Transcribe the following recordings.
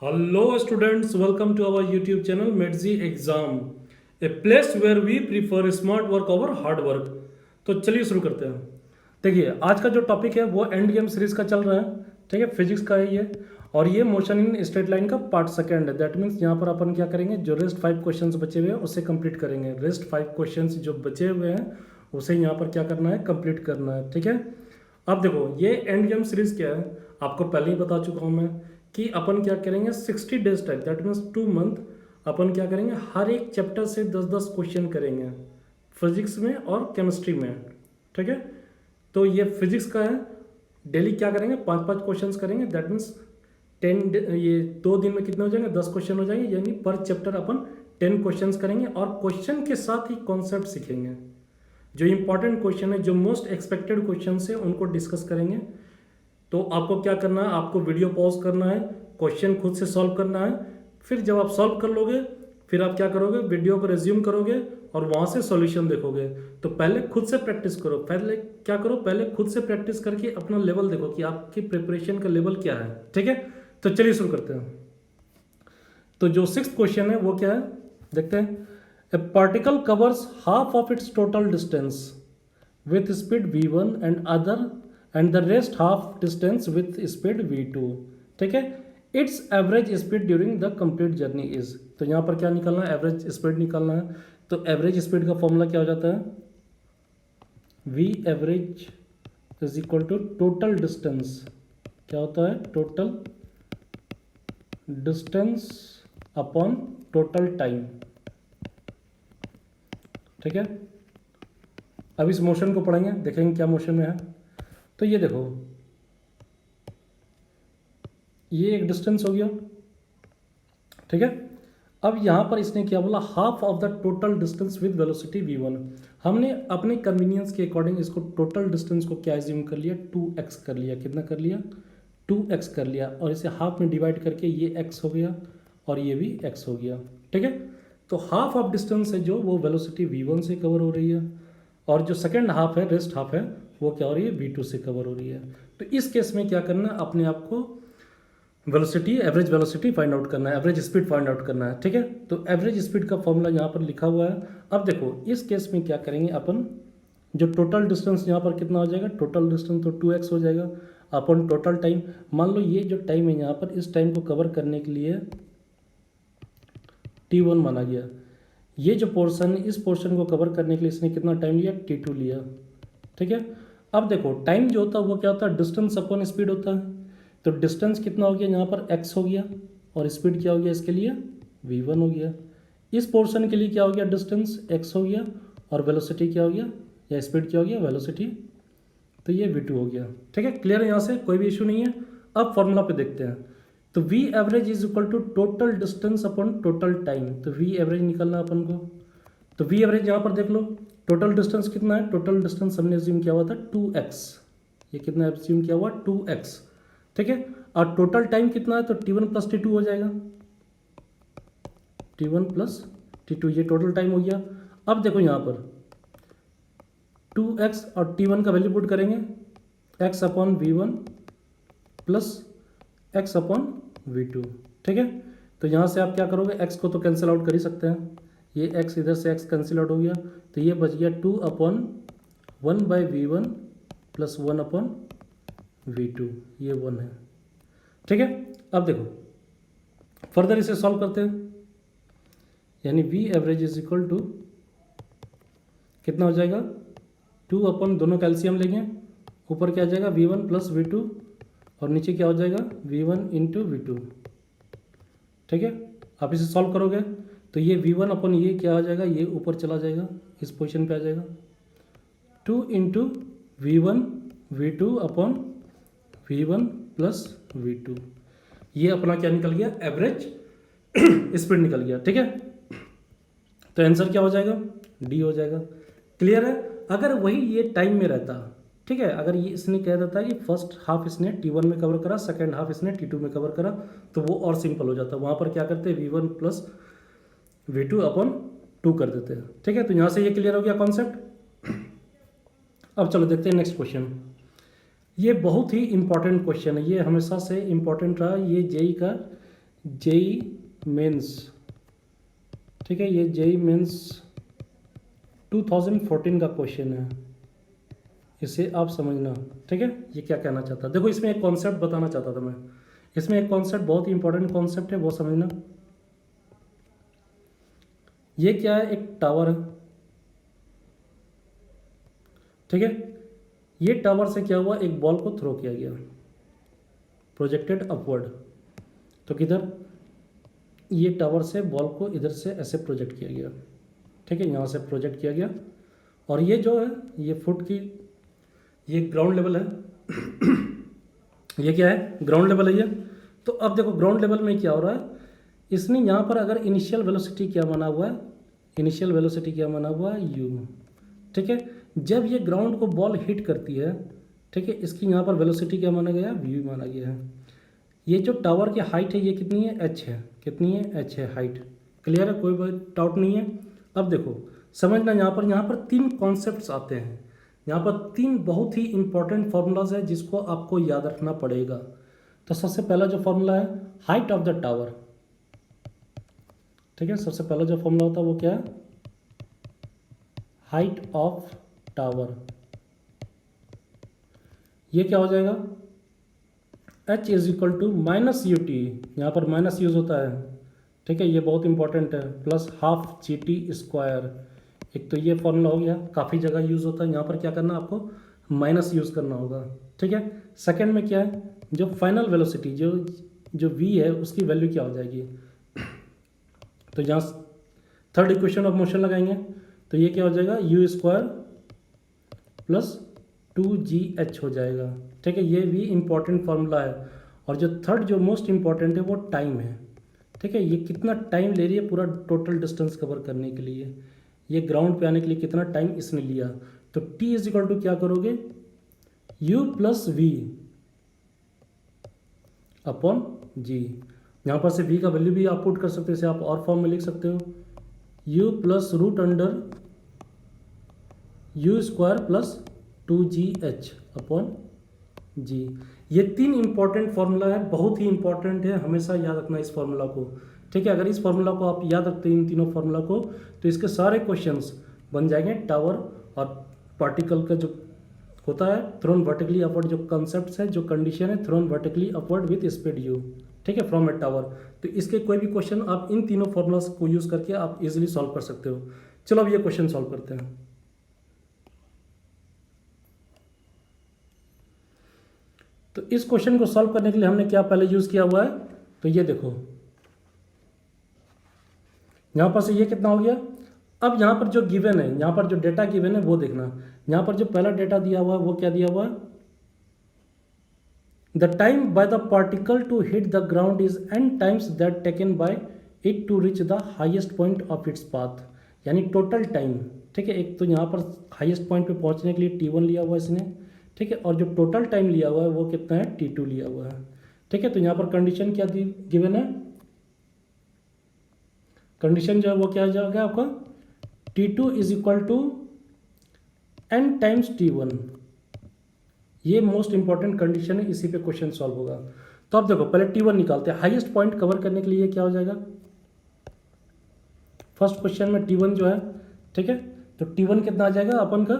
Hello, students. Welcome to our YouTube channel Medzi Exam, a place where we prefer smart work over hard work. तो चलिए शुरू करते हैं। देखिए आज का जो टॉपिक है वो एंड गेम सीरीज का चल रहा है। ठीक है, फिजिक्स का है ये, और ये मोशन इन स्ट्रेट लाइन का पार्ट सेकंड है। दैट मीन्स यहाँ पर अपन क्या करेंगे, जो रेस्ट 5 क्वेश्चंस बचे हुए हैं उसे कंप्लीट करेंगे। रेस्ट 5 क्वेश्चंस जो बचे हुए हैं उसे यहाँ पर क्या करना है, कंप्लीट करना है। ठीक है, अब देखो ये एंड गेम सीरीज क्या है, आपको पहले ही बता चुका हूँ मैं कि अपन क्या करेंगे 60 डेज तक, दैट मीन्स 2 मंथ अपन क्या करेंगे, हर एक चैप्टर से 10-10 क्वेश्चन करेंगे फिजिक्स में और केमिस्ट्री में। ठीक है, तो ये फिजिक्स का है। डेली क्या करेंगे, 5-5 क्वेश्चंस करेंगे। दैट मीन्स 10, ये 2 दिन में कितने हो जाएंगे, 10 क्वेश्चन हो जाएंगे। यानी पर चैप्टर अपन 10 क्वेश्चंस करेंगे और क्वेश्चन के साथ ही कॉन्सेप्ट सीखेंगे। जो इंपॉर्टेंट क्वेश्चन है, जो मोस्ट एक्सपेक्टेड क्वेश्चन है, उनको डिस्कस करेंगे। तो आपको क्या करना है, आपको वीडियो पॉज करना है, क्वेश्चन खुद से सॉल्व करना है। फिर जब आप सॉल्व कर लोगे फिर आप क्या करोगे, वीडियो को रिज्यूम करोगे और वहाँ से सॉल्यूशन देखोगे। तो पहले खुद से प्रैक्टिस करो। पहले क्या करो, पहले खुद से प्रैक्टिस करके अपना लेवल देखो कि आपकी प्रिपरेशन का लेवल क्या है। ठीक है, तो चलिए शुरू करते हैं। तो जो 6th क्वेश्चन है वो क्या है, देखते हैं। A particle covers half of its total distance with speed v1 and the rest half distance with speed v2। ठीक है, it's average speed during the complete journey is. तो यहाँ पर क्या निकालना है, एवरेज स्पीड निकालना है। तो एवरेज स्पीड का फॉर्मूला क्या हो जाता है, v average is equal to total distance. क्या होता है, total distance upon total time. ठीक है, अब इस मोशन को पढ़ेंगे, देखेंगे क्या मोशन में है। तो ये देखो, ये एक डिस्टेंस हो गया। ठीक है, अब यहाँ पर इसने क्या बोला, half of the total distance with velocity v1। हमने अपने कन्वीनियंस के अकॉर्डिंग इसको टोटल डिस्टेंस को क्या एज्यूम कर लिया, 2x कर लिया। कितना कर लिया, 2x कर लिया, और इसे हाफ में डिवाइड करके ये x हो गया और ये भी x हो गया। ठीक है, तो हाफ ऑफ डिस्टेंस है जो वो वेलोसिटी v1 से कवर हो रही है, और जो सेकेंड हाफ है, रेस्ट हाफ है, वो क्या हो रही है, v2 से कवर हो रही है। तो इस केस में क्या करना है, अपने आप को velocity, average velocity find out करना है, एवरेज स्पीड फाइंड आउट करना है। ठीक है, तो एवरेज स्पीड का फॉर्मूला यहाँ पर लिखा हुआ है। अब देखो इस केस में क्या करेंगे अपन, जो टोटल डिस्टेंस यहाँ पर कितना हो जाएगा, टोटल डिस्टेंस तो 2x हो जाएगा अपन टोटल टाइम। मान लो ये जो टाइम है यहाँ पर, इस टाइम को कवर करने के लिए t1 माना गया। ये जो पोर्शन है, इस पोर्शन को कवर करने के लिए इसने कितना टाइम लिया, t2 लिया। ठीक है, अब देखो टाइम जो होता है वो क्या होता है, डिस्टेंस अपॉन स्पीड होता है। तो डिस्टेंस कितना हो गया, यहाँ पर x हो गया, और स्पीड क्या हो गया इसके लिए, v1 हो गया। इस पोर्शन के लिए क्या हो गया, डिस्टेंस x हो गया, और वेलोसिटी क्या हो गया, या स्पीड क्या हो गया, वेलोसिटी, तो ये v2 हो गया। ठीक है, क्लियर है, यहाँ से कोई भी इशू नहीं है। अब फॉर्मूला पे देखते हैं। तो v average is equal to total distance upon total time. तो v एवरेज निकालना अपन को। तो v एवरेज यहाँ पर देख लो, टोटल डिस्टेंस कितना है, टोटल डिस्टेंस हमने एज्यूम किया हुआ था 2x। ये कितना एज्यूम किया हुआ, 2x। ठीक है, और टोटल टाइम कितना है, तो t1 प्लस t2 हो जाएगा, t1 प्लस t2, ये टोटल टाइम हो गया। अब देखो यहाँ पर 2x और t1 का वैल्यू पुट करेंगे, x upon v1 plus x upon v2। ठीक है, तो यहाँ से आप क्या करोगे, x को तो कैंसिल आउट कर ही सकते हैं, ये x इधर से x कैंसिल आउट हो गया, तो ये बच गया 2 upon 1/v1 plus 1 upon v2, ये 1 है। ठीक है, अब देखो फर्दर इसे सॉल्व करते हैं। यानी v average is equal to कितना हो जाएगा, 2 अपॉन, दोनों कैल्शियम लेंगे, ऊपर क्या आ जाएगा v1 प्लस v2, और नीचे क्या हो जाएगा v1 इंटू v2। ठीक है, आप इसे सॉल्व करोगे तो ये v1 अपॉन ये क्या आ जाएगा, ये ऊपर चला जाएगा, इस पोजीशन पे आ जाएगा, 2 into v1 v2 upon v1 plus v2। ये अपना क्या निकल गया, एवरेज स्पीड निकल गया। ठीक है, तो आंसर क्या हो जाएगा, डी हो जाएगा। क्लियर है, अगर वही ये टाइम में रहता, ठीक है, अगर ये इसने कह देता है कि फर्स्ट हाफ इसने t1 में कवर करा, सेकेंड हाफ इसने t2 में कवर करा, तो वो और सिंपल हो जाता। वहाँ पर क्या करते हैं, v1 प्लस v2 अपॉन 2 कर देते हैं। ठीक है, तो यहाँ से ये क्लियर हो गया कॉन्सेप्ट। अब चलो देखते हैं नेक्स्ट क्वेश्चन। ये बहुत ही इंपॉर्टेंट क्वेश्चन है, ये हमेशा से इंपॉर्टेंट रहा, ये जेई का जेई मेंस, ठीक है, ये जेई मेंस 2014 का क्वेश्चन है, इसे आप समझना, ठीक है। ये क्या कहना चाहता है, देखो इसमें एक कॉन्सेप्ट बताना चाहता था मैं, इसमें एक कॉन्सेप्ट बहुत ही इंपॉर्टेंट कॉन्सेप्ट है, वो समझना। ये क्या है, एक टावर है, ठीक है। ये टावर से क्या हुआ, एक बॉल को थ्रो किया गया, प्रोजेक्टेड अपवर्ड, तो किधर, ये टावर से बॉल को इधर से ऐसे प्रोजेक्ट किया गया, ठीक है, यहाँ से प्रोजेक्ट किया गया। और ये जो है, ये फुट की, ये ग्राउंड लेवल है ये क्या है, ग्राउंड लेवल है ये। तो अब देखो ग्राउंड लेवल में क्या हो रहा है, इसने यहाँ पर अगर इनिशियल वेलोसिटी क्या माना हुआ है, इनिशियल वेलोसिटी क्या माना हुआ है, यू, ठीक है। जब ये ग्राउंड को बॉल हिट करती है, ठीक है, इसकी यहाँ पर वेलोसिटी क्या माना गया, वी माना गया है। ये जो टावर की हाइट है ये कितनी है, एच है, कितनी है, एच है हाइट, क्लियर है, कोई डाउट नहीं है। अब देखो समझना, यहाँ पर तीन कॉन्सेप्ट्स आते हैं, यहाँ पर तीन बहुत ही इंपॉर्टेंट फार्मूलाज है जिसको आपको याद रखना पड़ेगा। तो सबसे पहला जो फार्मूला है, हाइट ऑफ द टावर, ठीक है, सबसे पहला जो फार्मूला होता है वो क्या है, हाइट ऑफ टावर। ये क्या हो जाएगा, h is equal to minus u t, यहाँ पर माइनस यूज होता है, ठीक है, ये बहुत इंपॉर्टेंट है, plus half G T square. एक तो ये फॉर्मूला हो गया, काफ़ी जगह यूज़ होता है, यहाँ पर क्या करना आपको, माइनस यूज़ करना होगा, ठीक है। सेकंड में क्या है, जो फाइनल वेलोसिटी जो v है उसकी वैल्यू क्या हो जाएगी, तो यहाँ थर्ड इक्वेशन ऑफ मोशन लगाएंगे, तो ये क्या हो जाएगा, यू स्क्वायर प्लस 2gh हो जाएगा, ठीक है। ये भी इंपॉर्टेंट फार्मूला है। और जो थर्ड जो मोस्ट इंपॉर्टेंट है वो टाइम है, ठीक है, ये कितना टाइम ले रही है पूरा टोटल डिस्टेंस कवर करने के लिए, ये ग्राउंड पे आने के लिए कितना टाइम इसने लिया। तो t इज इक्वल टू क्या करोगे, u प्लस वी अपॉन जी, यहाँ पर से v का वैल्यू भी आप पुट कर सकते हो, इसे आप और फॉर्म में लिख सकते हो, u plus root under U square plus 2gh upon G. ये तीन इंपॉर्टेंट फार्मूला है, बहुत ही इंपॉर्टेंट है, हमेशा याद रखना इस फार्मूला को, ठीक है। अगर इस फार्मूला को आप याद रखते हैं, इन तीनों फार्मूला को, तो इसके सारे क्वेश्चंस बन जाएंगे। टावर और पार्टिकल का जो होता है थ्रोन वर्टिकली अपवर्ड, जो कंसेप्ट है, जो कंडीशन है, throne vertically upward with speed you, ठीक है, फ्रॉम ए टावर। तो इसके कोई भी क्वेश्चन आप इन तीनों फार्मूलाज को यूज़ करके आप इजिली सॉल्व कर सकते हो। चलो अब ये क्वेश्चन सॉल्व करते हैं। तो इस क्वेश्चन को सॉल्व करने के लिए हमने क्या पहले यूज़ किया हुआ है, तो ये देखो यहाँ पर से ये कितना हो गया। अब यहाँ पर जो गिवन है, यहाँ पर जो डेटा गिवन है वो देखना, यहाँ पर जो पहला डेटा दिया हुआ है वो क्या दिया हुआ है, the time by the particle to hit the ground is n times that taken by it to reach the highest point of its path, यानी टोटल टाइम, ठीक है। एक तो यहाँ पर हाईएस्ट पॉइंट पे पहुँचने के लिए t1 लिया हुआ है इसने, ठीक है, और जो टोटल टाइम लिया हुआ है वो कितना है, t2 लिया हुआ है, ठीक है। तो यहाँ पर कंडीशन क्या गिवन है, कंडीशन जो है वो क्या आ जाएगा आपका, t2 is equal to n times t1, ये मोस्ट इंपॉर्टेंट कंडीशन है, इसी पे क्वेश्चन सॉल्व होगा। तो अब देखो पहले t1 निकालते हैं, हाईएस्ट पॉइंट कवर करने के लिए क्या हो जाएगा, फर्स्ट क्वेश्चन में t1 जो है, ठीक है, तो t1 कितना आ जाएगा अपन का,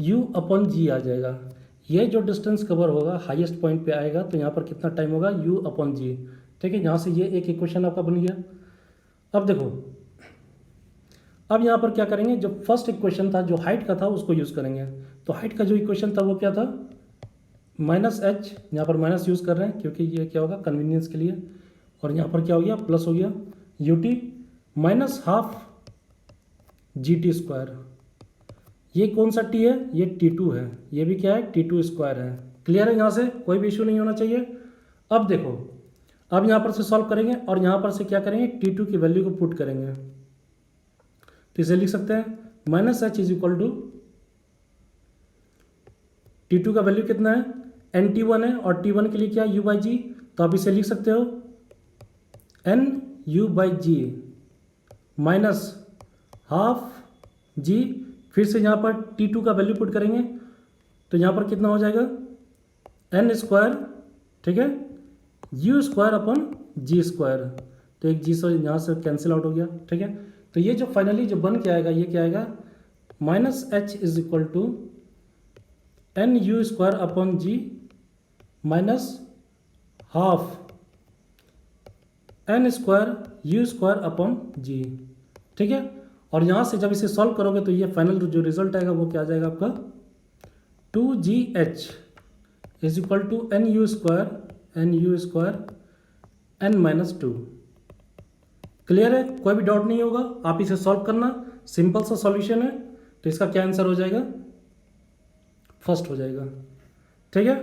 u अपॉन जी आ जाएगा। ये जो डिस्टेंस कवर होगा हाईएस्ट पॉइंट पे आएगा, तो यहाँ पर कितना टाइम होगा, u अपॉन जी, ठीक है। यहाँ से ये एक इक्वेशन आपका बन गया। अब देखो अब यहाँ पर क्या करेंगे, जो फर्स्ट इक्वेशन था जो हाइट का था उसको यूज़ करेंगे। तो हाइट का जो इक्वेशन था वो क्या था, माइनस एच, यहाँ पर माइनस यूज़ कर रहे हैं क्योंकि ये क्या होगा कन्वीनियंस के लिए, और यहाँ पर क्या हो गया, प्लस हो गया U T minus half G T square. ये कौन सा टी है, ये t2 है, ये भी क्या है, t2 स्क्वायर है। क्लियर है, यहाँ से कोई भी इशू नहीं होना चाहिए। अब देखो अब यहाँ पर से सॉल्व करेंगे और यहाँ पर से क्या करेंगे, t2 की वैल्यू को पुट करेंगे, तो इसे लिख सकते हैं minus H is equal to t2 का वैल्यू कितना है, nt1 है, और t1 के लिए क्या u बाई जी, तो आप इसे लिख सकते हो n u by G minus half G, फिर से यहाँ पर t2 का वैल्यू पुट करेंगे, तो यहाँ पर कितना हो जाएगा, n स्क्वायर, ठीक है, u स्क्वायर अपॉन जी स्क्वायर। तो एक जी से यहाँ से कैंसिल आउट हो गया, ठीक है। तो ये जो फाइनली जो बन के आएगा ये क्या आएगा, minus H is equal to N you square upon G minus half N square U square upon G, ठीक है। और यहाँ से जब इसे सॉल्व करोगे तो ये फाइनल जो रिजल्ट आएगा वो क्या आ जाएगा आपका, 2gh is equal to N you square n minus 2। Clear है, कोई भी डाउट नहीं होगा, आप इसे सॉल्व करना, सिंपल सा सॉल्यूशन है। तो इसका क्या आंसर हो जाएगा, फर्स्ट हो जाएगा, ठीक है।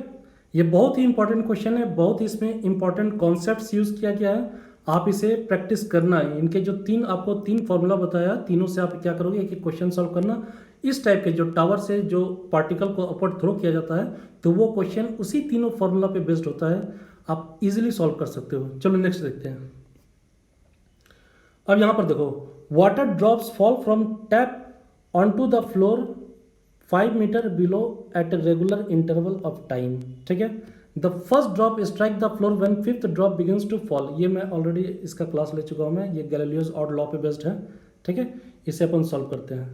ये बहुत ही इंपॉर्टेंट क्वेश्चन है, बहुत ही इसमें इंपॉर्टेंट कॉन्सेप्ट्स यूज किया गया है, आप इसे प्रैक्टिस करना है। इनके जो आपको तीन फॉर्मूला बताया, तीनों से आप क्या करोगे, एक एक क्वेश्चन सॉल्व करना। इस टाइप के जो टावर से जो पार्टिकल को अपवर्ड थ्रो किया जाता है तो वो क्वेश्चन उसी तीनों फॉर्मूला पे बेस्ड होता है, आप इजीली सॉल्व कर सकते हो। चलो नेक्स्ट देखते हैं। अब यहां पर देखो, water drops fall from tap on to the floor 5 metre below at a regular interval of time, ठीक है। The first drop strike the floor when fifth drop begins to fall. ये मैं ऑलरेडी इसका क्लास ले चुका हूँ मैं, ये गैलीलियोस ऑड लॉ पे बेस्ड है, ठीक है। इसे अपन सॉल्व करते हैं।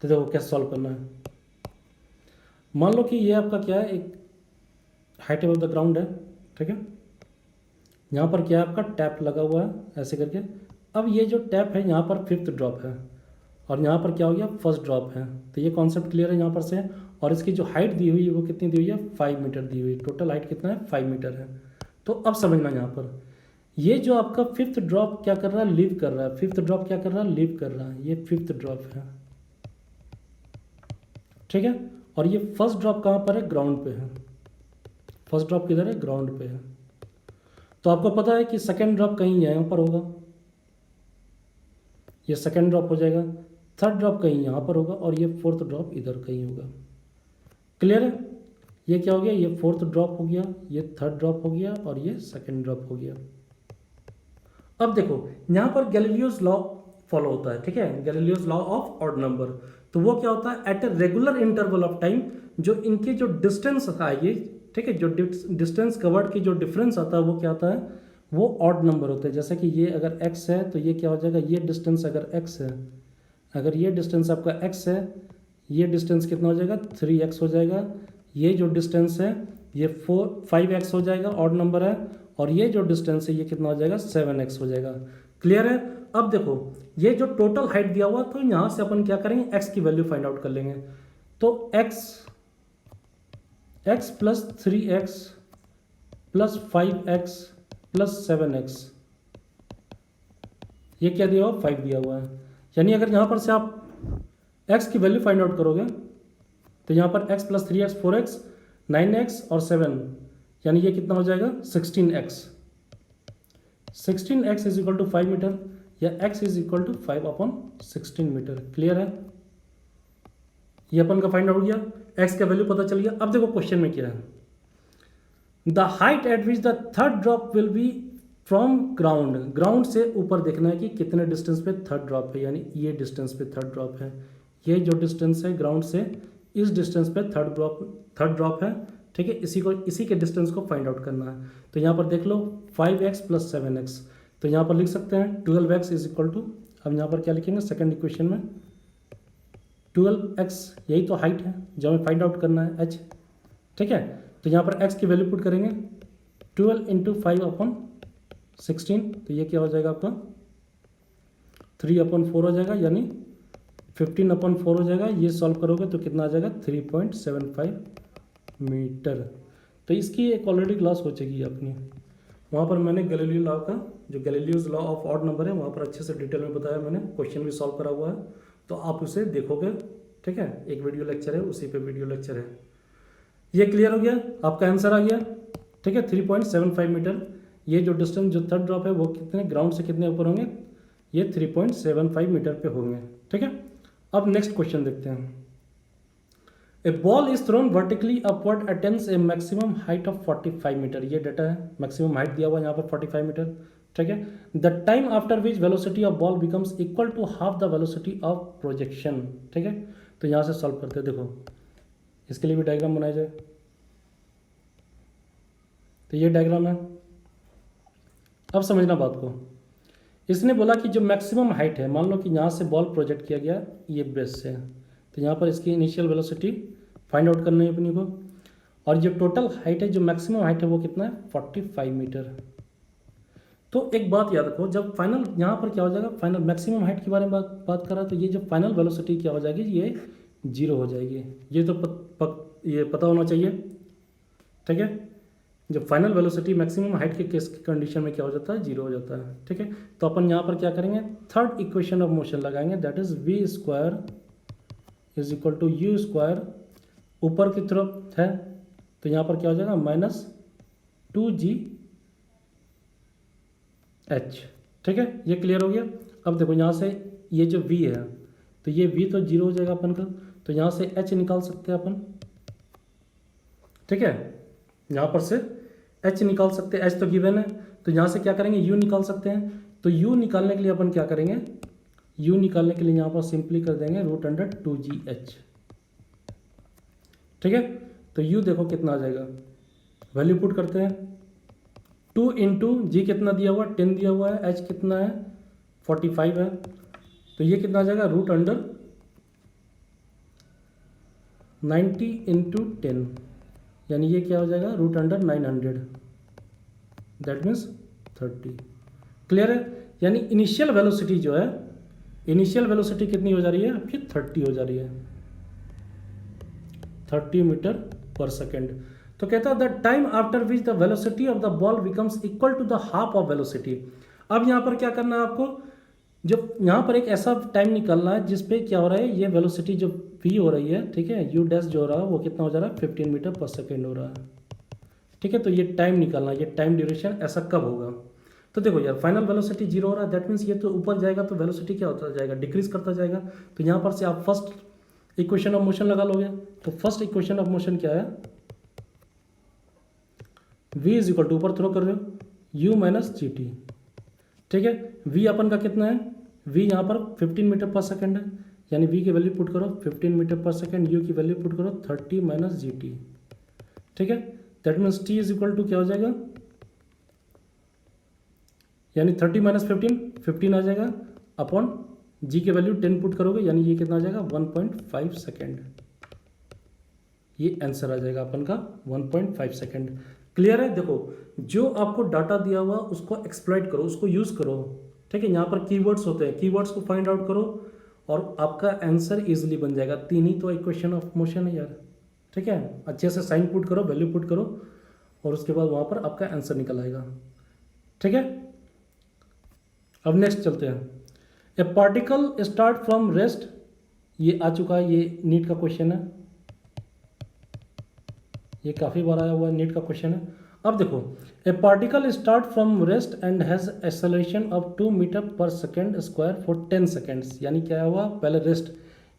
तो देखो कैसे सॉल्व करना है। मान लो कि ये आपका क्या है, एक हाइट ऑफ द ग्राउंड है, ठीक है। यहाँ पर क्या है, आपका टैप लगा हुआ है ऐसे करके। अब ये जो टैप है यहाँ पर फिफ्थ ड्रॉप है और यहाँ पर क्या हो गया, फर्स्ट ड्रॉप है। तो ये कॉन्सेप्ट क्लियर है यहाँ पर से। और इसकी जो हाइट दी हुई है वो कितनी दी हुई है, 5 मीटर दी हुई है। टोटल हाइट कितना है, 5 मीटर है। तो अब समझना यहाँ पर, ये जो आपका फिफ्थ ड्रॉप क्या कर रहा है, लीव कर रहा है। फिफ्थ ड्रॉप क्या कर रहा है, लीव कर रहा है। ये फिफ्थ ड्रॉप है, ठीक है। और ये फर्स्ट ड्रॉप कहाँ पर है, ग्राउंड पे है। फर्स्ट ड्रॉप किधर है, ग्राउंड पे है। तो आपको पता है कि सेकेंड ड्रॉप कहीं यहाँ पर होगा, ये सेकेंड ड्रॉप हो जाएगा। थर्ड ड्रॉप कहीं यहाँ पर होगा और ये फोर्थ ड्रॉप इधर कहीं होगा। क्लियर है, ये क्या हो गया, ये फोर्थ ड्रॉप हो गया, ये थर्ड ड्रॉप हो गया और ये सेकेंड ड्रॉप हो गया। अब देखो यहाँ पर गैलीलियोस लॉ फॉलो होता है, ठीक है, Galileo's law of odd number. तो वो क्या होता है, at a regular interval of time जो इनके जो डिस्टेंस आता है, ये ठीक है, जो डिस्टेंस कवर्ड की जो डिफरेंस आता है वो क्या आता है, वो ऑड नंबर होते हैं। जैसे कि ये अगर x है तो ये क्या हो जाएगा, ये डिस्टेंस अगर x है, अगर ये डिस्टेंस आपका x है, ये डिस्टेंस कितना हो जाएगा, 3x हो जाएगा। ये जो डिस्टेंस है ये 5x हो जाएगा, ऑड नंबर है। और ये जो डिस्टेंस है ये कितना हो जाएगा, 7x हो जाएगा। क्लियर है। अब देखो ये जो टोटल हाइट दिया हुआ, तो यहाँ से अपन क्या करेंगे, x की वैल्यू फाइंड आउट कर लेंगे। तो x plus 3x plus 5x plus 7x, ये क्या दिया हुआ, 5 दिया हुआ है। यानी अगर यहाँ पर से आप x की वैल्यू फाइंड आउट करोगे तो यहाँ पर x plus 3x 4x 9x और 7, यानी ये कितना हो जाएगा, 16x। 16x is equal to 5 metre या x is equal to 5/16 metre. Clear है, ये अपन का फाइंड आउट हो गया, x का वैल्यू पता चल गया। अब देखो क्वेश्चन में क्या है, the height eight which the third drop will be from ground. Ground से ऊपर देखना है कि कितने डिस्टेंस पे थर्ड ड्रॉप है, यानी ये डिस्टेंस पे थर्ड ड्रॉप है। ये जो डिस्टेंस है ग्राउंड से इस डिस्टेंस पे थर्ड ड्रॉप है, ठीक है। इसी के डिस्टेंस को फाइंड आउट करना है। तो यहाँ पर देख लो 5x प्लस 7x, तो यहाँ पर लिख सकते हैं 12x इज इक्वल टू, अब यहाँ पर क्या लिखेंगे सेकेंड इक्वेशन में, 12x, यही तो हाइट है जो हमें फाइंड आउट करना है, h, ठीक है। तो यहाँ पर x की वैल्यू पुट करेंगे, 12 इंटू 5/16, तो ये क्या हो जाएगा आपका 3/4 हो जाएगा, यानी 15/4 हो जाएगा। ये सॉल्व करोगे तो कितना आ जाएगा, 3.75 मीटर। तो इसकी एक ऑलरेडी क्लास हो चुकी है अपनी, वहाँ पर मैंने गैलीलियो लॉ का, जो Galileo's law of odd number है, वहाँ पर अच्छे से डिटेल में बताया मैंने, क्वेश्चन भी सॉल्व करा हुआ है, तो आप उसे देखोगे, ठीक है। एक वीडियो लेक्चर है, उसी पे वीडियो लेक्चर है। ये क्लियर हो गया, आपका आंसर आ गया, ठीक है, 3.75 मीटर। ये जो डिस्टेंस जो थर्ड ड्रॉप है वो कितने ग्राउंड से कितने ऊपर होंगे, ये 3.75 मीटर पे होंगे, ठीक है। अब नेक्स्ट क्वेश्चन देखते हैं। A ball is thrown vertically upward attains a maximum height of 45 metre. ये डाटा है, मैक्सिमम हाइट दिया हुआ है यहाँ पर 45 मीटर, ठीक है। The time after which velocity of ball becomes equal to half the velocity of projection, ठीक है। तो यहाँ से सॉल्व करते हैं, देखो इसके लिए भी डायग्राम बनाया जाए। तो ये डायग्राम है, अब समझना बात को, इसने बोला कि जो मैक्सिमम हाइट है, मान लो कि यहाँ से बॉल प्रोजेक्ट किया गया ये बेस से, तो यहाँ पर इसकी इनिशियल वेलोसिटी फाइंड आउट करनी है अपनी को, और जो टोटल हाइट है, जो मैक्सिमम हाइट है वो कितना है 45 मीटर। तो एक बात याद रखो, जब फाइनल यहाँ पर क्या हो जाएगा, फाइनल मैक्सिमम हाइट के बारे में बात कर रहा है, तो ये जो फाइनल वेलोसिटी क्या हो जाएगी, ये 0 हो जाएगी। ये तो ये पता होना चाहिए, ठीक है। जब फाइनल वेलोसिटी मैक्सिमम हाइट के केस की कंडीशन में क्या हो जाता है, 0 हो जाता है, ठीक है। तो अपन यहाँ पर क्या करेंगे, थर्ड इक्वेशन ऑफ मोशन लगाएंगे, that is v square is equal to u square, ऊपर की तरफ है तो यहाँ पर क्या हो जाएगा -2gh, ठीक है। ये क्लियर हो गया। अब देखो यहाँ से ये जो v है, तो ये v तो 0 हो जाएगा अपन का, तो यहाँ से h निकाल सकते हैं अपन, ठीक है। यहाँ पर से h निकाल सकते हैं, h तो गिवन है, तो यहाँ से क्या करेंगे u निकाल सकते हैं। तो u निकालने के लिए अपन क्या करेंगे, u निकालने के लिए यहाँ पर सिंपली कर देंगे √2gh, ठीक है। तो u देखो कितना आ जाएगा, वैल्यू पुट करते हैं, 2 इंटू जी कितना दिया हुआ 10 दिया हुआ है, h कितना है 45 है, तो ये कितना आ जाएगा √90 इंटू 10, यानी ये क्या हो जाएगा √900, दैट मीन्स 30। क्लियर है। यानी इनिशियल वेलोसिटी जो है, इनिशियल वेलोसिटी कितनी हो जा रही है आपकी 30 हो जा रही है, 30 मीटर पर सेकेंड। तो कहता है the time after which the velocity of the ball becomes equal to the half of velocity. अब यहाँ पर क्या करना है आपको, जब यहाँ पर एक ऐसा टाइम निकालना है जिसपे क्या हो रहा है, ये वेलोसिटी जो v हो रही है, ठीक है, u डैश जो हो रहा है वो कितना हो जा रहा है 15 मीटर पर सेकेंड हो रहा है, ठीक है। तो ये टाइम निकालना है, ये टाइम ड्यूरेशन ऐसा कब होगा। तो देखो यार, फाइनल वेलोसिटी 0 हो रहा है, दैट मीन्स ये तो ऊपर जाएगा तो वेलोसिटी क्या होता जाएगा, डिक्रीज करता जाएगा। तो यहाँ पर से आप फर्स्ट इक्वेशन ऑफ मोशन लगा लोगे, तो फर्स्ट इक्वेशन ऑफ मोशन क्या है, v इज इक्वल टू ऊपर थ्रो कर रहे हो u माइनस जी टी, ठीक है। v अपन का कितना है, v यहाँ पर 15 मीटर पर सेकेंड है, यानी v की वैल्यू पुट करो 15 मीटर पर सेकेंड, u की वैल्यू पुट करो 30 माइनस जी टी, ठीक है। That means t is equal to क्या हो जाएगा, यानी 30 माइनस 15 आ जाएगा, अपॉन g की वैल्यू 10 पुट करोगे, यानी ये कितना आ जाएगा 1.5 सेकेंड। ये आंसर आ जाएगा अपन का 1.5 सेकेंड। क्लियर है। देखो जो आपको डाटा दिया हुआ उसको एक्सप्लॉइट करो, उसको यूज़ करो, ठीक है। यहाँ पर कीवर्ड्स होते हैं, कीवर्ड्स को फाइंड आउट करो और आपका आंसर इजीली बन जाएगा। 3 ही तो इक्वेशन ऑफ मोशन है यार, ठीक है। अच्छे से साइन पुट करो, वैल्यू पुट करो, और उसके बाद वहाँ पर आपका आंसर निकल आएगा, ठीक है। अब नेक्स्ट चलते हैं, a particle start from rest, ये आ चुका है, ये नीट का क्वेश्चन है, ये काफ़ी बार आया हुआ नीट का क्वेश्चन है। अब देखो, a particle start from rest and has acceleration of 2 meter per second square for 10 seconds, यानी क्या हुआ, पहले रेस्ट,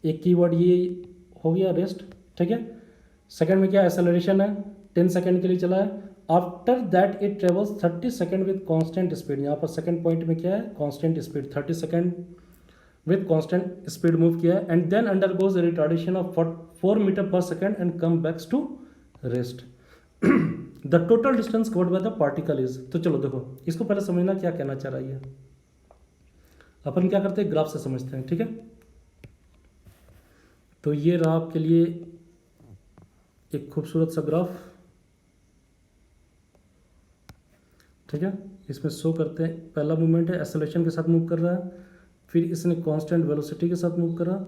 एक कीवर्ड ये हो गया रेस्ट, ठीक है। सेकेंड में क्या एक्सेलरेशन है, 10 सेकेंड के लिए चला है। After that it travels 30 second with constant speed, यहाँ पर सेकेंड पॉइंट में क्या है, constant speed, 30 second with constant speed move किया है, and then undergoes retardation of 4 metre per second and come backs to rest. The total distance covered by the particle is, तो चलो देखो इसको पहले समझना क्या कहना चाह रहा है। अपन क्या करते हैं, ग्राफ से समझते हैं, ठीक है। तो ये रहा आपके लिए एक खूबसूरत सा ग्राफ, ठीक है। इसमें शो करते हैं, पहला मूवमेंट है एक्सेलरेशन के साथ मूव कर रहा है, फिर इसने कांस्टेंट वेलोसिटी के साथ मूव करा,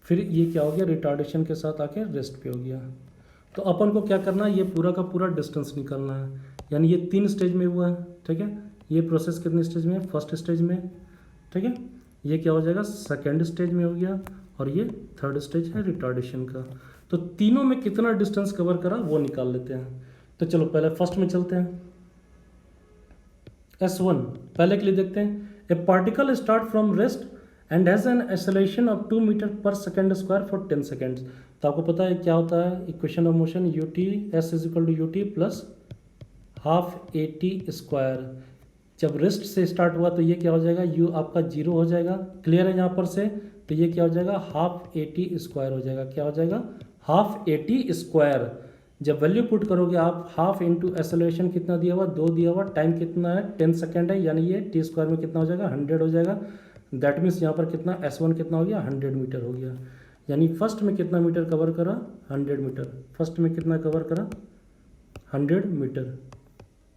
फिर ये क्या हो गया, रिटार्डेशन के साथ आके रेस्ट पे हो गया। तो अपन को क्या करना है, ये पूरा का पूरा डिस्टेंस निकालना है, यानी ये 3 स्टेज में हुआ है, ठीक है। ये प्रोसेस कितने स्टेज में है, फर्स्ट स्टेज में, ठीक है। ये क्या हो जाएगा, सेकेंड स्टेज में हो गया, और ये थर्ड स्टेज है रिटार्डेशन का। तो तीनों में कितना डिस्टेंस कवर करा वो निकाल लेते हैं। तो चलो पहले फर्स्ट में चलते हैं, S1 पहले के लिए देखते हैं। A particle start from rest and has an acceleration of 2 meter per second square for 10 seconds. तो आपको पता है क्या होता है equation of motion, u t s is equal to u t plus half a t square. जब rest से start हुआ तो ये क्या हो जाएगा, यू आपका 0 हो जाएगा, क्लियर है यहाँ पर से। तो ये क्या हो जाएगा, हाफ ए टी स्क्वायर हो जाएगा, क्या हो जाएगा, हाफ ए टी स्क्वायर। जब वैल्यू पुट करोगे आप, हाफ इंटू एक्सेलरेशन कितना दिया हुआ, 2 दिया हुआ, टाइम कितना है 10 सेकेंड है, यानी ये टी स्क्वायर में कितना हो जाएगा 100 हो जाएगा। दैट मीन्स यहाँ पर कितना S1 कितना हो गया 100 मीटर हो गया। यानी फर्स्ट में कितना मीटर कवर करा 100 मीटर, फर्स्ट में कितना कवर करा 100 मीटर।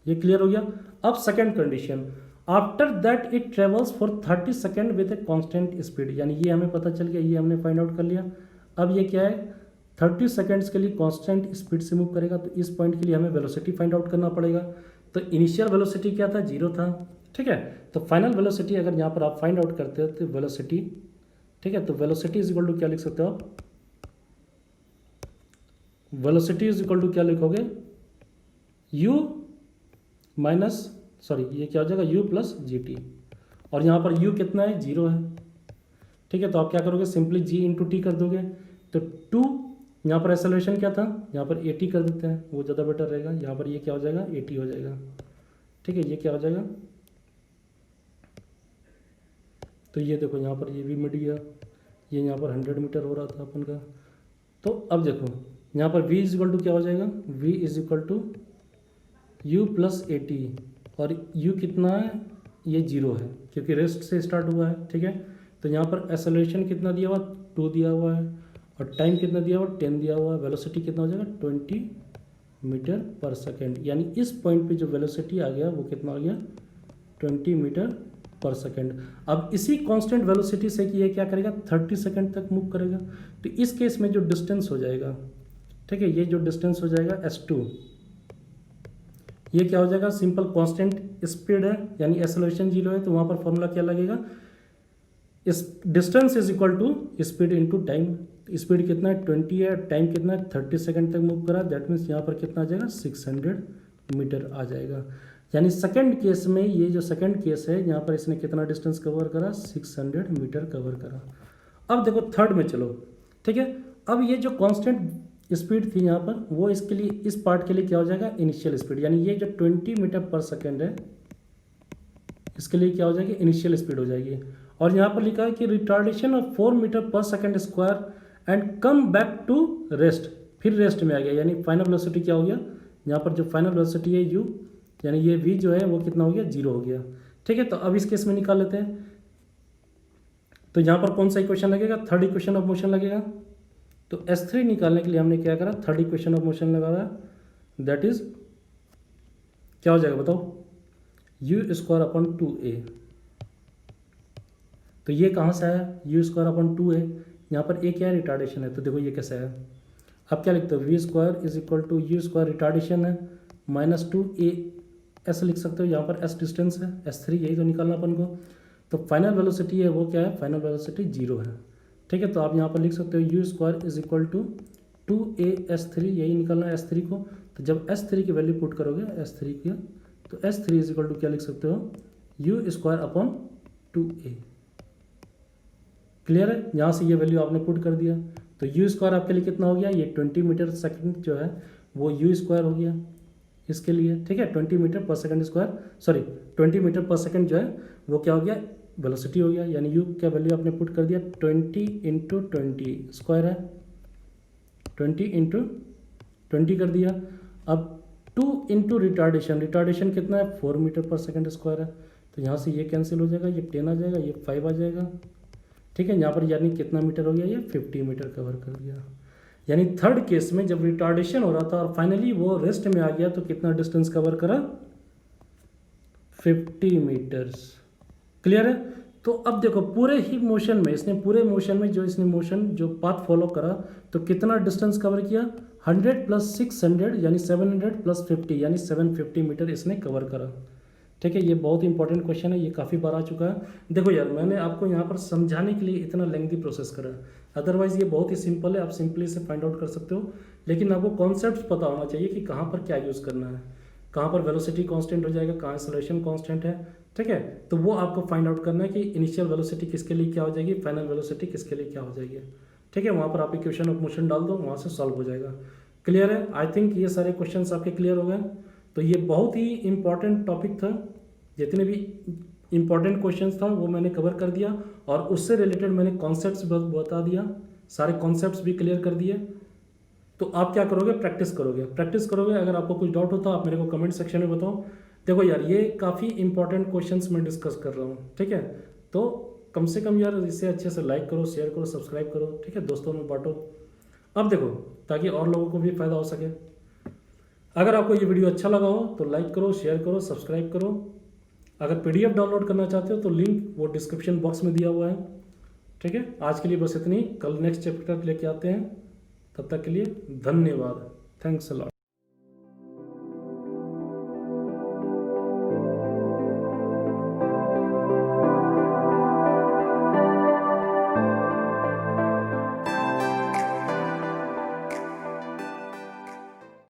ये क्लियर हो गया। अब second condition, after that it travels for 30 second with a constant speed, यानी ये हमें पता चल गया, ये हमने फाइंड आउट कर लिया। अब ये क्या है 30 सेकेंड्स के लिए कांस्टेंट स्पीड से मूव करेगा, तो इस पॉइंट के लिए हमें वेलोसिटी फाइंड आउट करना पड़ेगा। तो इनिशियल वेलोसिटी क्या था 0 था, ठीक है। तो फाइनल वेलोसिटी अगर यहाँ पर आप फाइंड आउट करते हो तो वेलोसिटी, ठीक है, तो वेलोसिटी इज इक्वल टू क्या लिख सकते हो आप, वेलोसिटी इज इक्वल टू क्या लिखोगे u माइनस, सॉरी ये क्या हो जाएगा u प्लस GT, और यहाँ पर u कितना है 0 है, ठीक है। तो आप क्या करोगे सिंपली g इंटू टी कर दोगे, तो 2 यहाँ पर एक्सेलरेशन क्या था, यहाँ पर 80 कर देते हैं, वो ज़्यादा बेटर रहेगा। यहाँ पर ये क्या हो जाएगा 80 हो जाएगा, ठीक है। ये क्या हो जाएगा, तो ये देखो यहाँ पर ये भी मिट गया, ये यहाँ पर 100 मीटर हो रहा था अपन का। तो अब देखो यहाँ पर v इज इक्वल टू क्या हो जाएगा, v is equal to u plus 80, और u कितना है ये 0 है क्योंकि रेस्ट से स्टार्ट हुआ है, ठीक है। तो यहाँ पर एक्सेलरेशन कितना दिया हुआ 2 दिया हुआ है, और टाइम कितना दिया हुआ 10 दिया हुआ है। वेलोसिटी कितना हो जाएगा 20 मीटर पर सेकेंड, यानी इस पॉइंट पे जो वेलोसिटी आ गया वो कितना आ गया 20 मीटर पर सेकेंड। अब इसी कांस्टेंट वेलोसिटी से कि ये क्या करेगा 30 सेकेंड तक मूव करेगा, तो इस केस में जो डिस्टेंस हो जाएगा, ठीक है, ये जो डिस्टेंस हो जाएगा S2, ये क्या हो जाएगा सिंपल कांस्टेंट स्पीड है, यानी एक्सेलरेशन 0 है, तो वहाँ पर फॉर्मूला क्या लगेगा, इस distance is equal to speed into time. Speed कितना है 20 है, टाइम कितना है 30 सेकंड तक मूव करा, दैट मीन्स यहाँ पर कितना आ जाएगा 600 मीटर आ जाएगा। यानी सेकंड केस में, ये जो सेकंड केस है यहाँ पर इसने कितना डिस्टेंस कवर करा 600 मीटर कवर करा। अब देखो थर्ड में चलो, ठीक है। अब ये जो कांस्टेंट स्पीड थी यहाँ पर, वो इसके लिए, इस पार्ट के लिए क्या हो जाएगा इनिशियल स्पीड, यानी ये जो 20 मीटर पर सेकेंड है इसके लिए क्या हो जाएगी इनिशियल स्पीड हो जाएगी। और यहाँ पर लिखा है कि retardation of 4 metre per second square and come back to rest, फिर रेस्ट में आ गया, यानी फाइनल वेलोसिटी क्या हो गया, यहाँ पर जो फाइनल वेलोसिटी है u, यानी ये v जो है वो कितना हो गया 0 हो गया, ठीक है। तो अब इस केस में निकाल लेते हैं, तो यहाँ पर कौन सा इक्वेशन लगेगा, थर्ड इक्वेशन ऑफ मोशन लगेगा। तो S3 निकालने के लिए हमने क्या करा, थर्ड इक्वेशन ऑफ मोशन लगाया, दैट इज क्या हो जाएगा बताओ u स्क्वायर अपॉन 2a। तो ये कहाँ से आया u स्क्वायर अपॉन 2a, यहाँ पर a क्या है रिटार्डेशन है, तो देखो ये कैसे आया। अब क्या लिखते हो v square is equal to u square retardation है माइनस 2a s लिख सकते हो, यहाँ पर s डिस्टेंस है, S3 यही तो निकालना अपन को। तो फाइनल वेलोसिटी है वो क्या है, फाइनल वेलोसिटी 0 है, ठीक है। तो आप यहाँ पर लिख सकते हो u square is equal to 2a S3, यही निकालना है S3 को। तो जब S3 की वैल्यू पुट करोगे S3 की, तो S3 इज इक्वल टू क्या लिख सकते हो u square upon 2a। Clear है, यहाँ से ये वैल्यू आपने पुट कर दिया, तो u स्क्वायर आपके लिए कितना हो गया, ये 20 मीटर सेकेंड जो है वो u स्क्वायर हो गया इसके लिए, ठीक है। 20 metre per second square, sorry 20 metre per second जो है वो क्या हो गया वेलोसिटी हो गया, यानी u का वैल्यू आपने पुट कर दिया 20 इंटू 20 स्क्वायर है, 20 इंटू 20 कर दिया। अब 2 इंटू रिटार्डेशन, रिटार्डेशन कितना है 4 मीटर पर सेकेंड स्क्वायर है, तो यहाँ से ये कैंसिल हो जाएगा, ये 10 आ जाएगा, ये 5 आ जाएगा, ठीक है। यहाँ पर यानी कितना मीटर हो गया, ये 50 मीटर कवर कर दिया। यानी थर्ड केस में जब रिटार्डेशन हो रहा था और फाइनली वो रेस्ट में आ गया, तो कितना डिस्टेंस कवर करा 50 मीटर्स। क्लियर है। तो अब देखो पूरे ही मोशन में, इसने पूरे मोशन में जो इसने मोशन जो पाथ फॉलो करा, तो कितना डिस्टेंस कवर किया 100 प्लस 600 यानी 700 प्लस 50 यानी 750 मीटर इसने कवर करा, ठीक है। ये बहुत इंपॉर्टेंट क्वेश्चन है, ये काफ़ी बार आ चुका है। देखो यार मैंने आपको यहाँ पर समझाने के लिए इतना लेंथी प्रोसेस करा, अदरवाइज ये बहुत ही सिंपल है, आप सिंपली से फाइंड आउट कर सकते हो। लेकिन आपको कॉन्सेप्ट पता होना चाहिए कि कहाँ पर क्या यूज़ करना है, कहाँ पर वेलोसिटी कांस्टेंट हो जाएगा, कहाँ एक्सेलरेशन कांस्टेंट है, ठीक है। तो वो आपको फाइंड आउट करना है कि इनिशियल वेलोसिटी किसके लिए क्या हो जाएगी, फाइनल वेलोसिटी किसके लिए क्या हो जाएगी, ठीक है। वहाँ पर आप इक्वेशन ऑफ मोशन डाल दो, वहाँ से सॉल्व हो जाएगा। क्लियर है, आई थिंक ये सारे क्वेश्चन आपके क्लियर हो गए। तो ये बहुत ही इंपॉर्टेंट टॉपिक था, जितने भी इंपॉर्टेंट क्वेश्चंस था वो मैंने कवर कर दिया, और उससे रिलेटेड मैंने कॉन्सेप्ट्स बता दिया, सारे कॉन्सेप्ट्स भी क्लियर कर दिए, तो आप क्या करोगे, प्रैक्टिस करोगे। प्रैक्टिस करोगे, अगर आपको कुछ डाउट होता है आप मेरे को कमेंट सेक्शन में बताओ। देखो यार, ये काफ़ी इंपॉर्टेंट क्वेश्चंस मैं डिस्कस कर रहा हूँ, ठीक है। तो कम से कम यार इसे अच्छे से लाइक करो, शेयर करो, सब्सक्राइब करो, ठीक है, दोस्तों में बांटो। अब देखो, ताकि और लोगों को भी फ़ायदा हो सके। अगर आपको ये वीडियो अच्छा लगा हो तो लाइक करो, शेयर करो, सब्सक्राइब करो। अगर पीडीएफ डाउनलोड करना चाहते हो तो लिंक वो डिस्क्रिप्शन बॉक्स में दिया हुआ है, ठीक है। आज के लिए बस इतनी, कल नेक्स्ट चैप्टर लेके आते हैं। तब तक के लिए धन्यवाद। Thanks a lot.